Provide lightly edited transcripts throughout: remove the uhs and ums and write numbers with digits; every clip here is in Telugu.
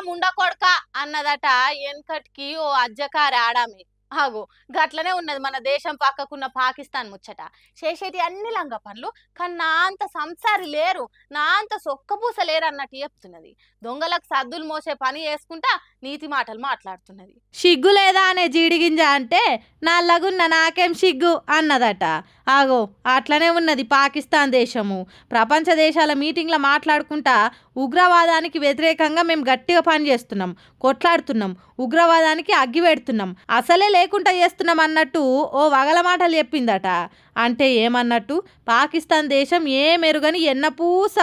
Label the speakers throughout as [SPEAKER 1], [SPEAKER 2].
[SPEAKER 1] ముండకొడక అన్నదట ఎనకటికి ఓ అజ్జకారి ఆడామి. ఆగో గట్లనే ఉన్నది మన దేశం పక్కకున్న పాకిస్తాన్ ముచ్చట. చేసేటి అన్ని లంగ పనులు, కానీ నా అంత సంసారి లేరు, నా అంత సొక్కపూస లేరు అన్నట్టు చెప్తున్నది. దొంగలకు సద్దులు మోసే పని చేసుకుంటా నీతి మాటలు మాట్లాడుతున్నది.
[SPEAKER 2] సిగ్గు లేదా అనే జీడిగింజ అంటే నల్లగున్న నాకేం సిగ్గు అన్నదట. ఆగో అట్లనే ఉన్నది పాకిస్తాన్ దేశము. ప్రపంచ దేశాల మీటింగ్లో మాట్లాడుకుంటా ఉగ్రవాదానికి వ్యతిరేకంగా మేము గట్టిగా పనిచేస్తున్నాం, కొట్లాడుతున్నాం, ఉగ్రవాదానికి అగ్గి పెడుతున్నాం, అసలే లేకుండా చేస్తున్నాం అన్నట్టు ఓ వగల మాటలు చెప్పిందట. అంటే ఏమన్నట్టు, పాకిస్తాన్ దేశం ఏ మెరుగని ఎన్నపూస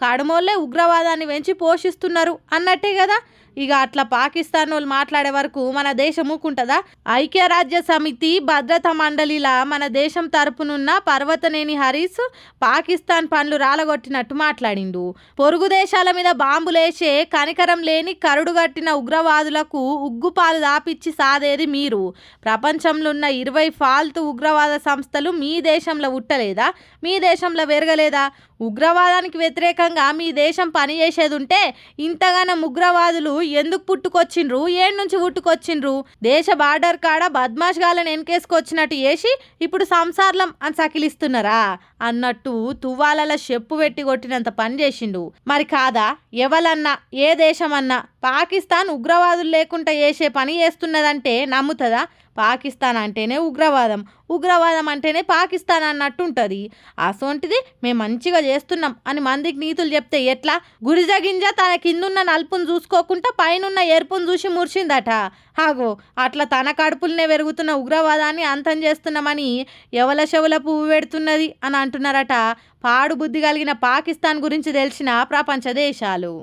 [SPEAKER 2] కడుమోళ్ళే ఉగ్రవాదాన్ని పెంచి పోషిస్తున్నారు అన్నట్టే కదా. ఇక అట్లా పాకిస్తాన్ వాళ్ళు మాట్లాడే వరకు మన దేశం ఊకుంటుందా? ఐక్యరాజ్య సమితి భద్రతా మండలిలా మన దేశం తరపునున్న పర్వతనేని హరీష్ పాకిస్తాన్ పనులు రాలగొట్టినట్టు మాట్లాడిండు. పొరుగు దేశాల మీద బాంబులేసే కనికరం లేని కరుడుగట్టిన ఉగ్రవాదులకు ఉగ్గుపాలు దాపిచ్చి సాదేది మీరు. ప్రపంచంలో ఉన్న 20 ఫాల్తు ఉగ్రవాద సంస్థలు మీ దేశంలో ఉట్టలేదా? మీ దేశంలో పెరగలేదా? ఉగ్రవాదానికి వ్యతిరేకంగా మీ దేశం పనిచేసేది ఉంటే ఇంతగానం ఉగ్రవాదులు ఎందుకు పుట్టుకొచ్చిండ్రు, ఏడు నుంచి పుట్టుకొచ్చిండ్రు? దేశ బార్డర్ కాడ బద్మాష్ గాలను ఎన్కేసుకొచ్చినట్టు చేసి ఇప్పుడు సంసార్లం అని సకిలిస్తున్నారా అన్నట్టు తువ్వాలల చెప్పు పెట్టి కొట్టినంత పని చేసిండు. మరి కాదా? ఎవలన్నా ఏ దేశమన్నా పాకిస్తాన్ ఉగ్రవాదులు లేకుండా చేసే పని చేస్తున్నదంటే నమ్ముతుందా? పాకిస్తాన్ అంటేనే ఉగ్రవాదం, ఉగ్రవాదం అంటేనే పాకిస్తాన్ అన్నట్టు ఉంటుంది. అసొంటిది మేము మంచిగా చేస్తున్నాం అని మందికి నీతులు చెప్తే ఎట్లా? గురిజ గింజ తన కిందున్న నలుపును చూసుకోకుండా పైనున్న ఎరుపును చూసి మురిసిందట. ఆగో అట్లా తన కడుపులనే పెరుగుతున్న ఉగ్రవాదాన్ని అంతం చేస్తున్నామని ఎవల చెవుల పువ్వు పెడుతున్నది అని అంటున్నారట పాడు బుద్ధి కలిగిన పాకిస్తాన్ గురించి తెలిసిన ప్రపంచ దేశాలు.